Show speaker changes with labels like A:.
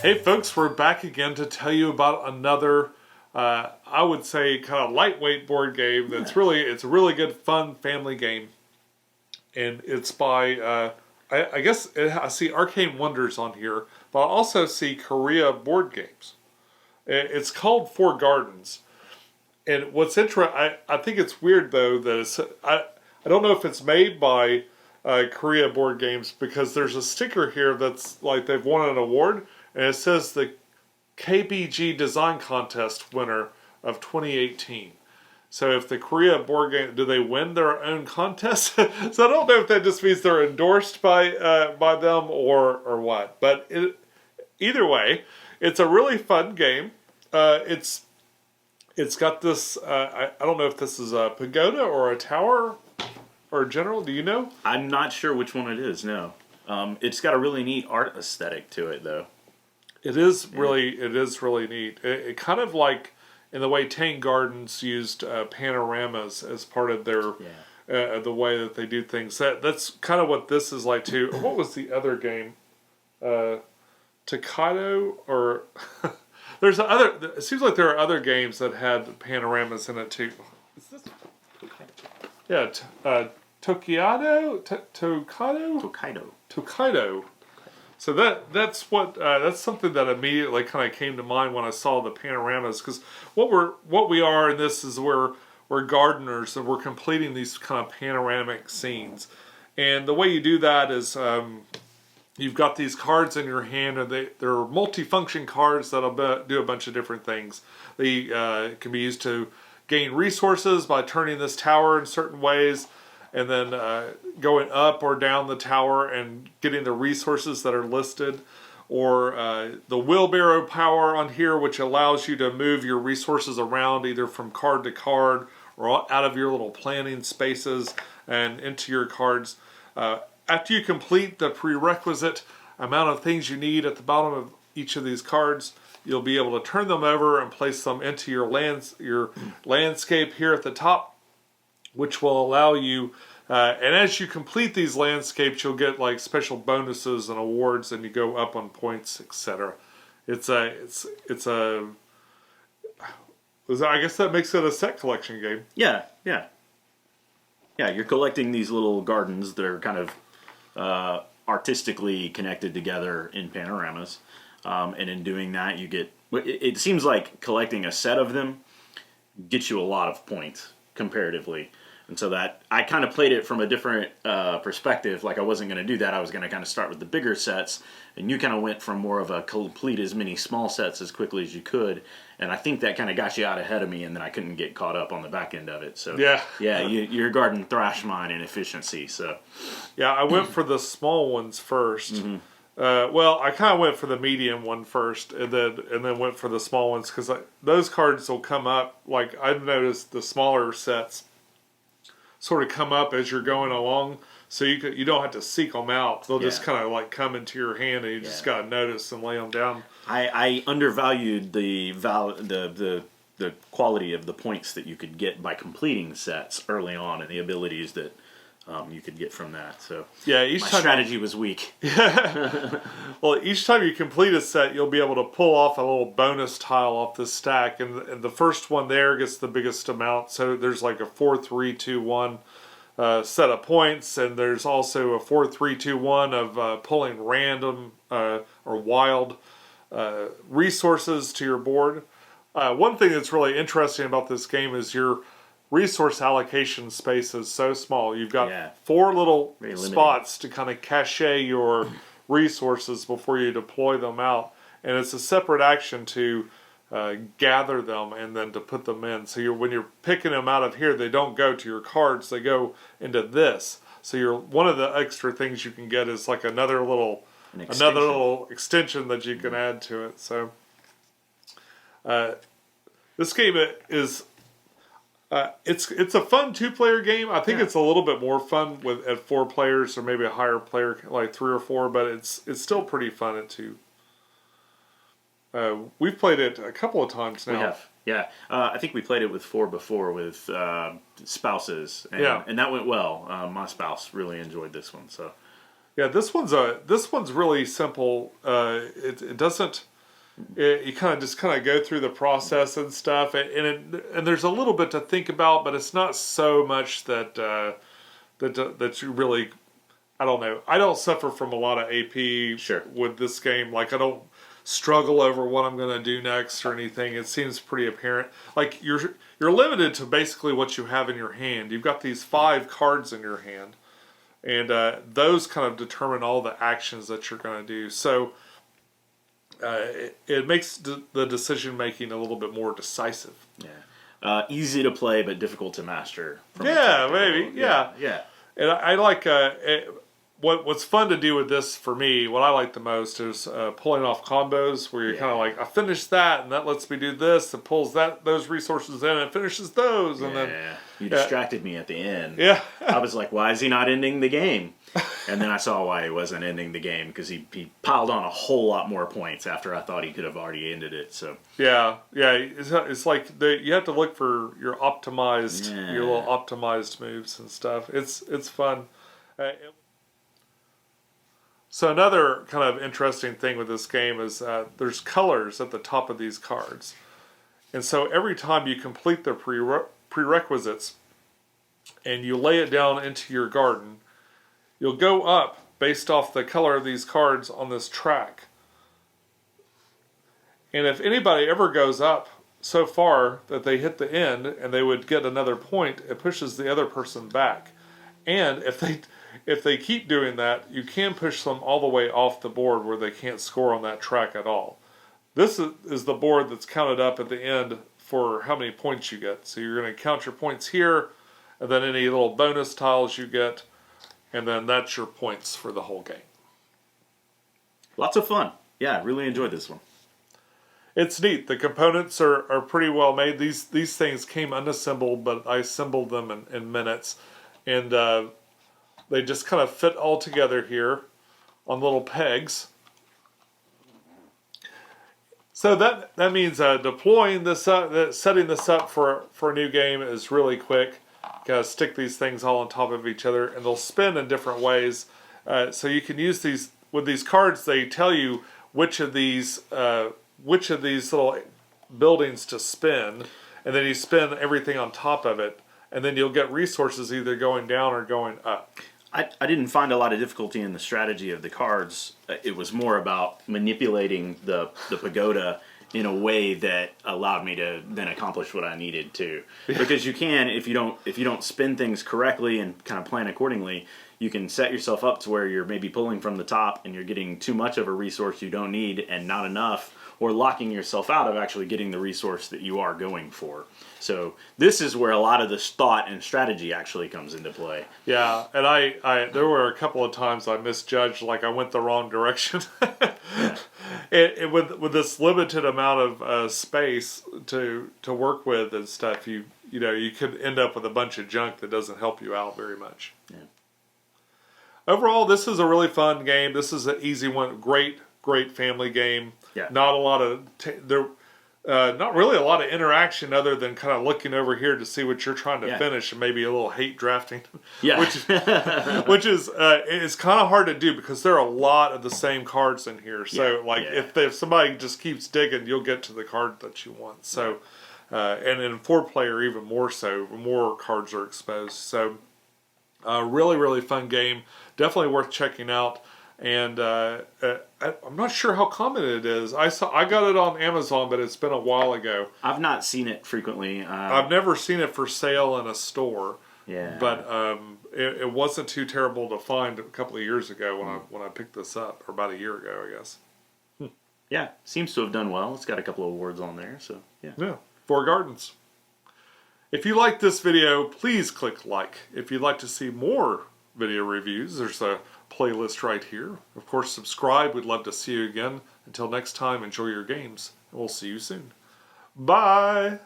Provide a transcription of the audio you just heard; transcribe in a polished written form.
A: Hey folks, we're back again to tell you about another, I would say, kind of lightweight board game. It's a really good, fun family game, and it's by I guess I see Arcane Wonders on here, but I also see Korea Board Games. It's called Four Gardens, and what's interesting, I think it's weird though that I don't know if it's made by Korea Board Games because there's a sticker here that's like they've won an award. And it says the KBG Design Contest winner of 2018. So if the Korea board game, do they win their own contest? So I don't know if that just means they're endorsed by them or what. But either way, it's a really fun game. It's got this. I don't know if this is a pagoda or a tower or a general. Do you know?
B: I'm not sure which one it is. No, it's got a really neat art aesthetic to it, though.
A: It is really neat. It kind of like in the way Tang Gardens used panoramas as part of their the way that they do things. That's kind of what this is like too. What was the other game? Tokaido or there's other. It seems like there are other games that had panoramas in it too. Is this? Yeah, Tokaido. So that's something that immediately kind of came to mind when I saw the panoramas, because what we are in this is we're gardeners and we're completing these kind of panoramic scenes, and the way you do that is you've got these cards in your hand, and they're multifunction cards that'll do a bunch of different things. They can be used to gain resources by turning this tower in certain ways, and then going up or down the tower and getting the resources that are listed, or the wheelbarrow power on here, which allows you to move your resources around either from card to card or out of your little planning spaces and into your cards. After you complete the prerequisite amount of things you need at the bottom of each of these cards, you'll be able to turn them over and place them into your landscape here at the top, which will allow you, and as you complete these landscapes, you'll get like special bonuses and awards, and you go up on points, etc. I guess that makes it a set collection game.
B: Yeah. You're collecting these little gardens that are kind of artistically connected together in panoramas, and in doing that, you get. It seems like collecting a set of them gets you a lot of points comparatively. And so that I kind of played it from a different perspective. Like I wasn't going to do that. I was going to kind of start with the bigger sets, and you kind of went from more of a complete as many small sets as quickly as you could. And I think that kind of got you out ahead of me, and then I couldn't get caught up on the back end of it. So your garden thrashed mine in efficiency. So
A: I went for the small ones first. Mm-hmm. Well, I kind of went for the medium one first, and then went for the small ones, because those cards will come up. Like I've noticed the smaller sets sort of come up as you're going along, so you don't have to seek them out. They'll just kind of like come into your hand, and you just gotta notice and lay them down.
B: I undervalued the quality of the points that you could get by completing sets early on, and the abilities that you could get from that. So my strategy was weak.
A: Well, each time you complete a set, you'll be able to pull off a little bonus tile off this stack, and the first one there gets the biggest amount. So there's like a 4, 3, 2, 1 set of points, and there's also a 4, 3, 2, 1 of pulling random or wild resources to your board. One thing that's really interesting about this game is your resource allocation space is so small. You've got 4 little spots to kind of cache your resources before you deploy them out, and it's a separate action to gather them and then to put them in. So when you're picking them out of here, they don't go to your cards; they go into this. So one of the extra things you can get is like another little extension that you can add to it. So this game is. It's a fun 2-player game. I think it's a little bit more fun at 4 players, or maybe a higher player, like 3 or 4. But it's still pretty fun at 2. We've played it a couple of times now.
B: We have, yeah. I think we played it with 4 before with spouses, and that went well. My spouse really enjoyed this one. So
A: this one's really simple. It doesn't. you kind of just go through the process and stuff, and there's a little bit to think about, but it's not so much that that you really. I don't know. I don't suffer from a lot of AP
B: Sure.
A: with this game. Like I don't struggle over what I'm going to do next or anything. It seems pretty apparent. Like you're limited to basically what you have in your hand. You've got these 5 cards in your hand, and those kind of determine all the actions that you're going to do. So it makes the decision making a little bit more decisive.
B: Yeah. Easy to play, but difficult to master.
A: Yeah, maybe. Yeah.
B: Yeah.
A: And I like what's fun to do with this for me. What I like the most is pulling off combos where you're kind of like, I finished that, and that lets me do this. It pulls those resources in and finishes those, and then
B: you distracted me at the end.
A: Yeah,
B: I was like, why is he not ending the game? And then I saw why he wasn't ending the game, because he piled on a whole lot more points after I thought he could have already ended it. So
A: yeah. It's like you have to look for your optimized, your little optimized moves and stuff. It's fun. So another kind of interesting thing with this game is there's colors at the top of these cards, and so every time you complete the prerequisites and you lay it down into your garden, you'll go up based off the color of these cards on this track. And if anybody ever goes up so far that they hit the end and they would get another point, it pushes the other person back. And if they keep doing that, you can push them all the way off the board where they can't score on that track at all. This is the board that's counted up at the end for how many points you get. So you're going to count your points here, and then any little bonus tiles you get, and then that's your points for the whole game.
B: lots of fun. Yeah, I really enjoyed this one.
A: It's neat. The components are pretty well made. These things came unassembled, but I assembled them in minutes. And they just kind of fit all together here on little pegs. So that means deploying this up, setting this up for a new game is really quick. You gotta stick these things all on top of each other, and they'll spin in different ways. So you can use these with these cards. They tell you which of these little buildings to spin, and then you spin everything on top of it, and then you'll get resources either going down or going up.
B: I didn't find a lot of difficulty in the strategy of the cards. It was more about manipulating the pagoda in a way that allowed me to then accomplish what I needed to. Because you can, if you don't spin things correctly and kind of plan accordingly, you can set yourself up to where you're maybe pulling from the top and you're getting too much of a resource you don't need and not enough, or locking yourself out of actually getting the resource that you are going for. So this is where a lot of this thought and strategy actually comes into play.
A: Yeah, and I there were a couple of times I misjudged, like I went the wrong direction. With this limited amount of space to work with and stuff, you could end up with a bunch of junk that doesn't help you out very much.
B: Yeah.
A: Overall, this is a really fun game. This is an easy one. Great family game.
B: Yeah.
A: Not a lot of not really a lot of interaction other than kind of looking over here to see what you're trying to finish, and maybe a little hate drafting.
B: Yeah.
A: which is it's kind of hard to do because there are a lot of the same cards in here. So if somebody just keeps digging, you'll get to the card that you want. So and in 4-player even more so, more cards are exposed. So really fun game. Definitely worth checking out. And I'm not sure how common it is. I got it on Amazon, but it's been a while ago.
B: I've not seen it frequently.
A: I've never seen it for sale in a store.
B: Yeah.
A: But it wasn't too terrible to find a couple of years ago when I picked this up, or about a year ago, I guess.
B: Yeah, seems to have done well. It's got a couple of awards on there, so yeah.
A: Yeah, 4 Gardens. If you like this video, please click like. If you'd like to see more video reviews, there's a playlist right here. Of course, subscribe. We'd love to see you again. Until next time, enjoy your games, and we'll see you soon. Bye!